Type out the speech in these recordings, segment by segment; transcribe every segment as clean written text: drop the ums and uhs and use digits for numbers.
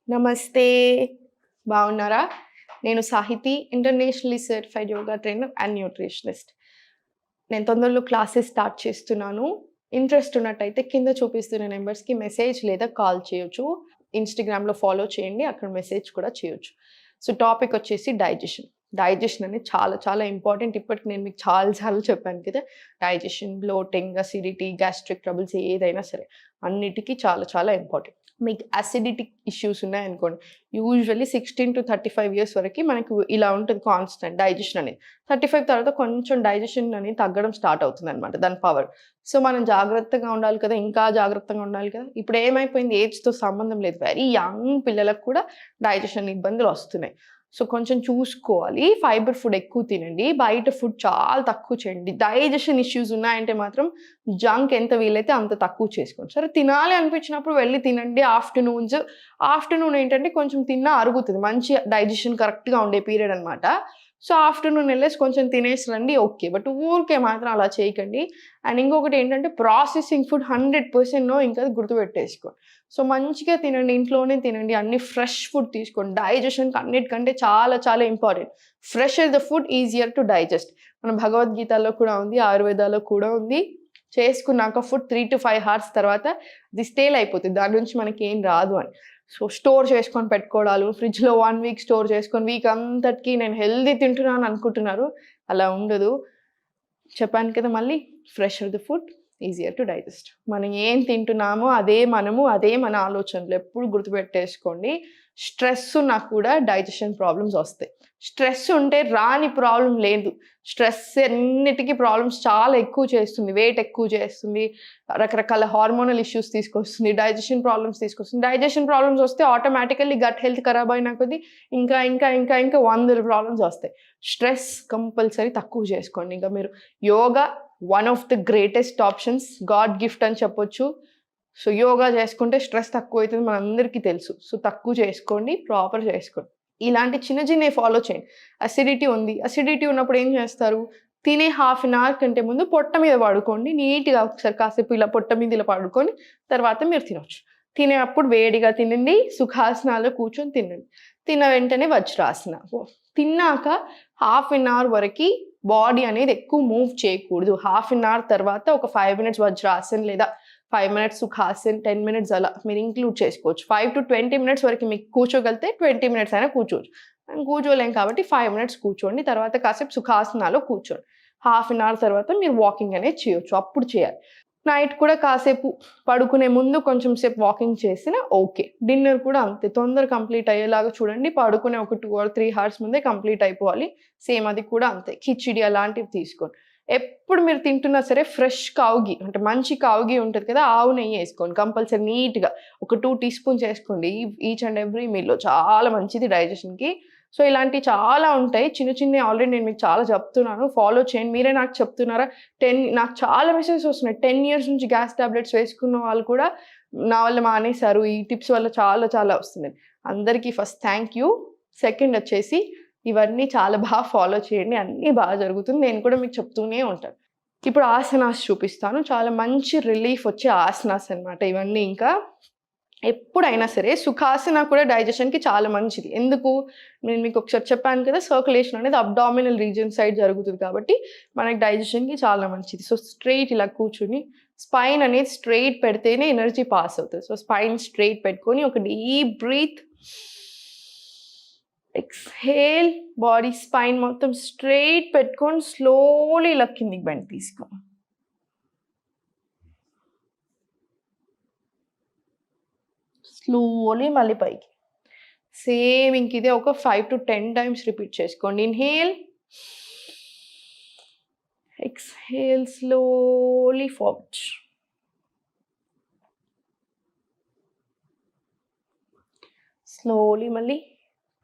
నమస్తే. బాగున్నారా? నేను Sahithi, internationally certified yoga trainer and nutritionist. నేను తొందరలో క్లాసెస్ స్టార్ట్ చేస్తున్నాను. ఇంట్రెస్ట్ ఉన్నట్టయితే కింద చూపిస్తున్న నెంబర్స్‌కి మెసేజ్ లేదా కాల్ చేయొచ్చు. ఇన్‌స్టాగ్రామ్‌లో ఫాలో చేయండి. అక్కడ మెసేజ్ కూడా చేయొచ్చు. సో, టాపిక్ వచ్చేసి డైజెషన్. డైజెషన్ అనేది చాలా చాలా ఇంపార్టెంట్. ఇప్పటికి నేను మీకు చాలా సార్లు చెప్పాను కదా! Digestion, bloating, acidity, gastric troubles ఏదైనా సరే అన్నిటికి చాలా చాలా ఇంపార్టెంట్. మీకు అసిడిటీ ఇష్యూస్ ఉన్నాయనుకోండి, యూజువల్లీ 16-35 ఇయర్స్ వరకు మనకు ఇలా ఉంటుంది కాన్స్టెంట్ డైజెషన్ అనేది. 35 తర్వాత కొంచెం డైజెషన్ అనేది తగ్గడం స్టార్ట్ అవుతుందనమాట దాని పవర్. సో, మనం జాగ్రత్తగా ఉండాలి కదా! ఇంకా జాగ్రత్తగా ఉండాలి కదా! ఇప్పుడు ఏమైపోయింది, ఏజ్‌తో సంబంధం లేదు. వెరీ యంగ్ పిల్లలకు కూడా డైజెషన్ ఇబ్బందులు వస్తున్నాయి. సో, కొంచెం చూసుకోవాలి. ఫైబర్ ఫుడ్ ఎక్కువ తినండి. బయట ఫుడ్ చాలా తక్కువ చేయండి. డైజెషన్ ఇష్యూస్ ఉన్నాయంటే మాత్రం జంక్ ఎంత వీలైతే అంత తక్కువ చేసుకోండి. సరే, తినాలి అనిపించినప్పుడు వెళ్ళి తినండి. ఆఫ్టర్‌నూన్ ఏంటంటే కొంచెం తిన్నా అరుగుతుంది. మంచి డైజెషన్ కరెక్ట్‌గా ఉండే పీరియడ్ అనమాట. సో, ఆఫ్టర్‌నూన్ ఎళ్ళేసి కొంచెం తినేసి రండి ఓకే. బట్ ఊరికే మాత్రం అలా చేయకండి. అండ్ ఇంకొకటి ఏంటంటే ప్రాసెసింగ్ ఫుడ్ 100% నో, ఇంకా అది గుర్తుపెట్టేసుకోండి. సో, మంచిగా తినండి. ఇంట్లోనే తినండి. అన్ని ఫ్రెష్ ఫుడ్ తీసుకోండి. డైజెషన్‌కి అన్నిటికంటే చాలా చాలా important. Fresher the food easier to digest. మన భగవద్గీతలో కూడా ఉంది. ఆయుర్వేదాలో కూడా ఉంది. చేసుకున్నాక ఫుడ్ 3-5 అవర్స్ తర్వాత అది స్టేల్ అయిపోతుంది. దాని నుంచి మనకేం రాదు అని. సో, స్టోర్ చేసుకొని పెట్టుకోవడాలు, ఫ్రిడ్జ్‌లో 1 వీక్ స్టోర్ చేసుకొని వీక్ అంతటికి నేను హెల్తీ తింటున్నాను అనుకుంటున్నారు. అలా ఉండదు. చెప్పాను కదా మళ్ళీ, fresher the food easier to digest. మనం ఏం తింటున్నామో అదే మన ఆలోచనలు. ఎప్పుడు గుర్తుపెట్టేసుకోండి. స్ట్రెస్ ఉన్నా కూడా డైజెషన్ ప్రాబ్లమ్స్ వస్తాయి. స్ట్రెస్ ఉంటే రాని ప్రాబ్లం లేదు. స్ట్రెస్ అన్నిటికీ ప్రాబ్లమ్స్ చాలా ఎక్కువ చేస్తుంది. వెయిట్ ఎక్కువ చేస్తుంది. రకరకాల హార్మోనల్ ఇష్యూస్ తీసుకొస్తుంది. డైజెషన్ ప్రాబ్లమ్స్ తీసుకొస్తుంది. డైజెషన్ ప్రాబ్లమ్స్ వస్తే ఆటోమేటికల్లీ గట్ హెల్త్ ఖరాబ్ అయిన కొద్దీ ఇంకా వందల ప్రాబ్లమ్స్ వస్తాయి. స్ట్రెస్ కంపల్సరీ తక్కువ చేసుకోండి. ఇంకా మీరు yoga one of the greatest options, God gift అని చెప్పొచ్చు. సో, యోగా చేసుకుంటే స్ట్రెస్ తక్కువ అవుతుంది మనందరికీ తెలుసు. సో, తక్కువ చేసుకోండి, ప్రాపర్ చేసుకోండి. ఇలాంటి చిన్నవి ఫాలో చేయండి. అసిడిటీ ఉంది. అసిడిటీ ఉన్నప్పుడు ఏం చేస్తారు? తినే హాఫ్ అన్ అవర్ కంటే ముందు పొట్ట మీద పడుకోండి. నీట్‌గా ఒకసారి కాసేపు ఇలా పొట్ట మీద ఇలా పడుకొని తర్వాత మీరు తినొచ్చు. తినేటప్పుడు వేడిగా తినండి. సుఖాసనాల్లో కూర్చొని తినండి. తిన్న వెంటనే వజ్రాసన. తిన్నాక హాఫ్ అన్ అవర్ వరకి బాడీ అనేది ఎక్కువ మూవ్ చేయకూడదు. హాఫ్ అన్ అవర్ తర్వాత ఒక 5 మినిట్స్ వజ్రాసన్ లేదా 5 మినిట్స్ సుఖాసన్, 10 మినిట్స్ అలా మీరు ఇంక్లూడ్ చేసుకోవచ్చు. 5-20 మినిట్స్ వరకు మీకు కూర్చోగలిగితే 20 మినిట్స్ అయినా కూర్చోవచ్చు. మనం కూర్చోలేం కాబట్టి 5 మినిట్స్ కూర్చోండి. తర్వాత కాసేపు సుఖాసనాలో కూర్చోండి. హాఫ్ అన్ అవర్ తర్వాత మీరు వాకింగ్ అనేది చేయొచ్చు. అప్పుడు చేయాలి. నైట్ కూడా కాసేపు పడుకునే ముందు కొంచెం సేపు వాకింగ్ చేసినా ఓకే. డిన్నర్ కూడా అంతే. తొందర కంప్లీట్ అయ్యేలాగా చూడండి. పడుకునే ఒక 2 or 3 అవర్స్ ముందే కంప్లీట్ అయిపోవాలి. సేమ్ అది కూడా అంతే. కిచిడి అలాంటివి తీసుకోండి. ఎప్పుడు మీరు తింటున్నా సరే ఫ్రెష్ కావు ఘీ, అంటే మంచి కావు ఘీ ఉంటది కదా! ఆవు నెయ్యి ఏసుకోండి. కంపల్సరీ నీట్‌గా ఒక 2 టీ స్పూన్స్ ఏసుకోండి. ఈచ్ అండ్ ఎవ్రీ మీల్‌లో చాలా మంచిది డైజెషన్‌కి. సో, ఇలాంటివి చాలా ఉంటాయి. చిన్నవి ఆల్రెడీ నేను మీకు చాలా చెప్తున్నాను. ఫాలో చేయండి. మీరే నాకు చెప్తున్నారా? నాకు చాలా మెసేజెస్ వస్తున్నాయి. 10 ఇయర్స్ నుంచి గ్యాస్ టాబ్లెట్స్ వేసుకున్న వాళ్ళు కూడా నా వల్ల మానేశారు. ఈ టిప్స్ వల్ల చాలా చాలా వస్తున్నాయి. అందరికీ ఫస్ట్ థ్యాంక్ యూ. సెకండ్ వచ్చేసి ఇవన్నీ చాలా బాగా ఫాలో చేయండి. అన్నీ బాగా జరుగుతుంది. నేను కూడా మీకు చెప్తూనే ఉంటాను. ఇప్పుడు ఆసనాస్ చూపిస్తాను. చాలా మంచి రిలీఫ్ వచ్చే ఆసనాస్ అనమాట ఇవన్నీ. ఇంకా ఎప్పుడైనా సరే సుఖాసన కూడా డైజెషన్‌కి చాలా మంచిది. ఎందుకు? నేను మీకు ఒకసారి చెప్పాను కదా! సర్క్యులేషన్ అనేది అబ్డామినల్ రీజియన్ సైడ్ జరుగుతుంది కాబట్టి మనకి డైజెషన్‌కి చాలా మంచిది. సో, స్ట్రెయిట్ ఇలా కూర్చొని స్పైన్ అనేది స్ట్రెయిట్ పెడితేనే ఎనర్జీ పాస్ అవుతది. సో, స్పైన్ స్ట్రెయిట్ పెట్టుకొని ఒక deep breath. Exhale. Body spine మొత్తం స్ట్రెయిట్ పెట్టుకొని స్లోలీ ఇలా కిందికి బెండ్ తీసుకో. స్లోలీ మళ్ళీ పైకి. సేమ్ ఇంక ఇదే ఒక 5-10 టైమ్స్ రిపీట్ చేసుకోండి. Inhale. Exhale slowly forward. Slowly మళ్ళీ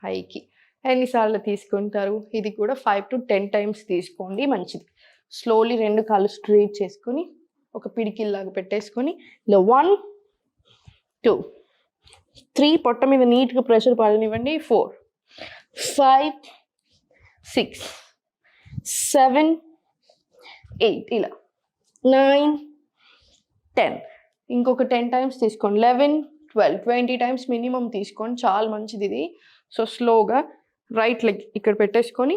పైకి. ఎన్నిసార్లు తీసుకుంటారు? ఇది కూడా 5-10 టైమ్స్ తీసుకోండి, మంచిది. స్లోలీ 2 కాళ్ళు స్ట్రెయిట్ చేసుకొని ఒక పిడికిల్లాగా పెట్టేసుకొని ఇలా 1, 2, 3 పొట్ట మీద నీట్‌గా ప్రెషర్ పడనివ్వండి. 4, 5, 6, 7, 8 ఇలా 9, 10. ఇంకొక 10 టైమ్స్ తీసుకోండి. 11, 20 టైమ్స్ మినిమం తీసుకోండి, చాలా మంచిది ఇది. సో స్లోగా రైట్ లెగ్ ఇక్కడ పెట్టేసుకొని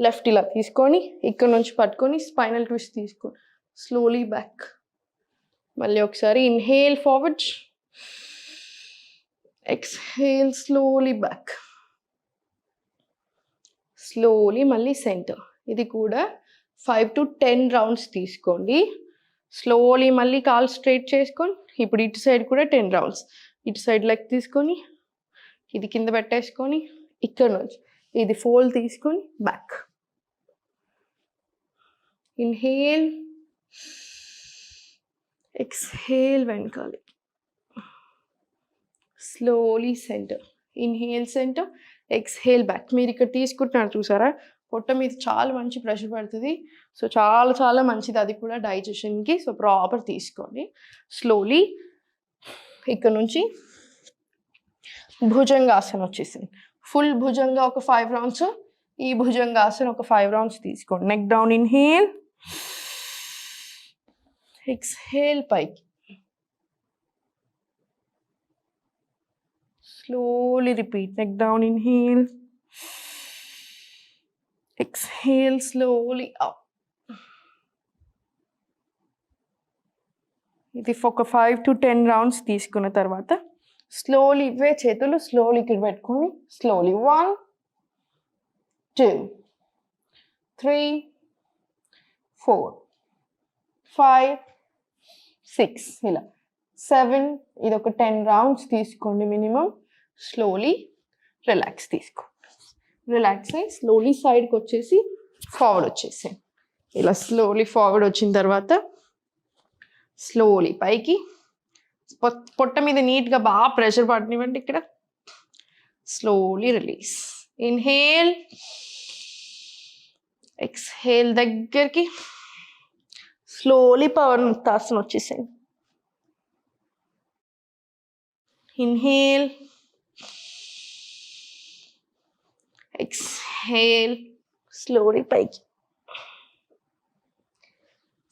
లెఫ్ట్ ఇలా తీసుకొని ఇక్కడ నుంచి పట్టుకొని స్పైనల్ ట్విస్ట్ తీసుకొని స్లోలీ బ్యాక్. మళ్ళీ ఒకసారి inhale forward, exhale slowly back, slowly మళ్ళీ సెంటర్. ఇది కూడా 5 to 10 రౌండ్స్ తీసుకోండి. స్లోలీ మళ్ళీ కాల్ స్ట్రైట్ చేసుకొని ఇప్పుడు ఇటు సైడ్ కూడా 10 రౌండ్స్. ఇటు సైడ్ లెగ్ తీసుకొని ఇది కింద పెట్టేసుకొని ఇక్కడ నుంచి ఇది ఫోల్డ్ తీసుకొని బ్యాక్. ఇన్హేల్, ఎక్స్హేల్ వెనకాలి, slowly centre. Inhale centre, exhale back. మీరు ఇక్కడ తీసుకుంటున్నారు చూసారా, పొట్ట మీద చాలా మంచి ప్రెషర్ పడుతుంది. సో చాలా చాలా మంచిది అది కూడా డైజెషన్కి. సో ప్రాపర్ తీసుకోండి. స్లోలీ ఇక్కడ నుంచి భుజంగాసన వచ్చేసింది. ఫుల్ భుజంగా ఒక 5 రౌండ్స్, ఈ భుజంగాసన ఒక 5 రౌండ్స్ తీసుకోండి. నెక్ డౌన్, ఇన్హేల్, ఎక్స్హేల్ పైకి, slowly repeat. Neck down, inhale, exhale slowly up. ఇది ఒక 5 to 10 రౌండ్స్ తీసుకున్న తర్వాత స్లోలీ ఇవే చేతులు స్లోలీ ఇక్కడ పెట్టుకొని స్లోలీ 1 2 3 4 5 6 ఇలా 7. ఇది ఒక 10 రౌండ్స్ తీసుకోండి మినిమం. స్లోలీ రిలాక్స్ తీసుకో. రిలాక్స్ అయ్యి స్లోలీ సైడ్కి వచ్చేసి ఫార్వర్డ్ వచ్చేసాయి. ఇలా స్లోలీ ఫార్వర్డ్ వచ్చిన తర్వాత స్లోలీ పైకి, పొట్ట మీద నీట్గా బాగా ప్రెషర్ పడనివ్వండి. ఇక్కడ స్లోలీ రిలీజ్. ఇన్హేల్, ఎక్స్హేల్ దగ్గరికి స్లోలీ పవర్ ముక్తాసన వచ్చేసాయి. ఇన్హేల్, ఎక్స్హేల్ స్లోలీ పైకి,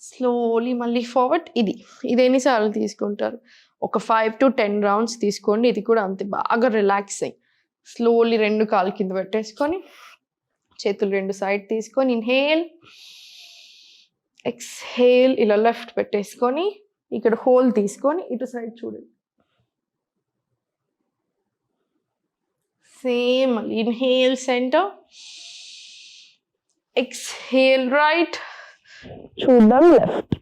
స్లోలీ మళ్ళీ ఫార్వర్డ్. ఇది ఎన్నిసార్లు తీసుకుంటారు? ఒక 5 to 10 రౌండ్స్ తీసుకోండి. ఇది కూడా అంతే బాగా రిలాక్స్ అయ్యి స్లోలీ 2 కాళ్ళు కింద పెట్టేసుకొని చేతులు 2 సైడ్ తీసుకొని ఇన్హేల్, ఎక్స్హేల్ ఇలా లెఫ్ట్ పెట్టేసుకొని ఇక్కడ హోల్ తీసుకొని ఇటు సైడ్ చూడండి. Same inhale centre, exhale right, చూద్దాం లెఫ్ట్.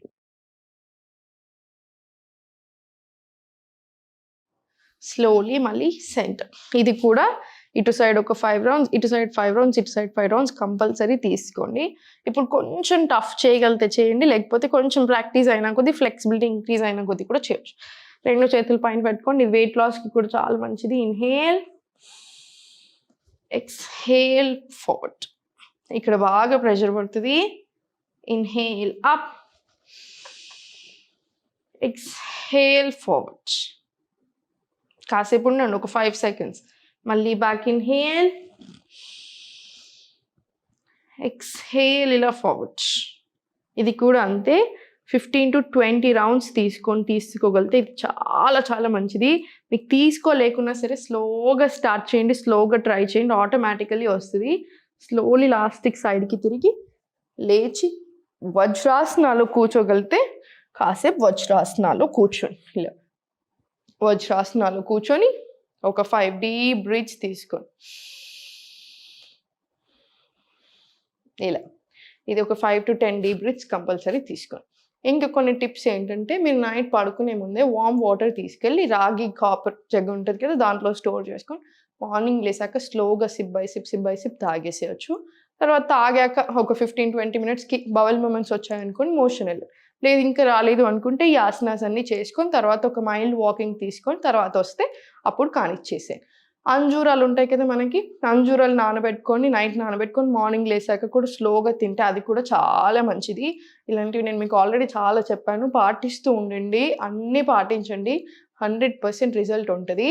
స్లోలీ మళ్ళీ సెంటర్. ఇది కూడా ఇటు సైడ్ ఒక 5 రౌండ్స్, ఇటు సైడ్ 5 రౌండ్స్, ఇటు సైడ్ 5 రౌండ్స్ కంపల్సరీ తీసుకోండి. ఇప్పుడు కొంచెం టఫ్ చేయగలిగితే చేయండి, లేకపోతే కొంచెం ప్రాక్టీస్ అయినా కొద్ది ఫ్లెక్సిబిలిటీ ఇంక్రీజ్ అయినా కొద్ది కూడా చేయొచ్చు. 2 చేతులు పైన పెట్టుకోండి. ఇది వెయిట్ లాస్కి కూడా చాలా మంచిది. Inhale, exhale forward. ఇక్కడ బాగా ప్రెషర్ పడుతుంది. Inhale up, exhale forward. కాసేపు ఉండండి, ఒక 5 సెకండ్స్. మళ్ళీ బ్యాక్ ఇన్హేల్, ఎక్స్హేల్ ఇలా ఫార్వర్డ్. ఇది కూడా అంతే 15 to 20 రౌండ్స్ తీసుకోగలిగితే ఇది చాలా చాలా మంచిది. మీకు తీసుకోలేకున్నా సరే స్లోగా స్టార్ట్ చేయండి, స్లోగా ట్రై చేయండి, ఆటోమేటికలీ వస్తుంది. స్లోలీ లాస్ట్కి సైడ్కి తిరిగి లేచి వజ్రాసనాలు కూర్చోగలిగితే కాసేపు వజ్రాసనాలు కూర్చోండి. ఇలా వజ్రాసనాలు కూర్చొని ఒక 5 డీప్ బ్రీత్స్ తీసుకోండి. ఇలా ఇది ఒక 5 to 10 డీప్ బ్రీత్స్ కంపల్సరీ తీసుకోండి. ఇంకా కొన్ని టిప్స్ ఏంటంటే, మీరు నైట్ పడుకునే ముందే వామ్ వాటర్ తీసుకెళ్ళి రాగి కాపర్ జగ్ ఉంటుంది కదా, దాంట్లో స్టోర్ చేసుకొని మార్నింగ్ లేసాక స్లోగా సిప్ బై సిప్ తాగేసేయచ్చు. తర్వాత తాగాక ఒక 15-20 మినిట్స్కి బవల్ మూమెంట్స్ వచ్చాయనుకోండి, మోషన్ వెళ్ళి లేదు ఇంకా రాలేదు అనుకుంటే ఈ ఆసనాస్ అన్నీ చేసుకొని తర్వాత ఒక మైల్డ్ వాకింగ్ తీసుకొని తర్వాత వస్తే అప్పుడు కానిచ్చేసే. అంజూరాలు ఉంటాయి కదా మనకి, అంజూరాలు నైట్ నానబెట్టుకొని మార్నింగ్ లేసాక కూడా స్లోగా తింటే అది కూడా చాలా మంచిది. ఇలాంటివి నేను మీకు ఆల్రెడీ చాలా చెప్పాను. పాటిస్తూ ఉండండి, అన్నీ పాటించండి, 100% రిజల్ట్ ఉంటుంది.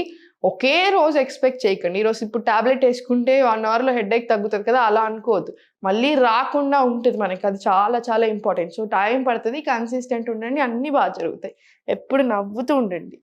ఒకే రోజు ఎక్స్పెక్ట్ చేయకండి. ఈరోజు ఇప్పుడు ట్యాబ్లెట్ వేసుకుంటే 1 అవర్లో హెడేక్ తగ్గుతుంది కదా, అలా అనుకోవద్దు. మళ్ళీ రాకుండా ఉంటుంది మనకి, అది చాలా చాలా ఇంపార్టెంట్. సో టైం పడుతుంది, కన్సిస్టెంట్ ఉండండి, అన్నీ బాగా జరుగుతాయి. ఎప్పుడు నవ్వుతూ ఉండండి.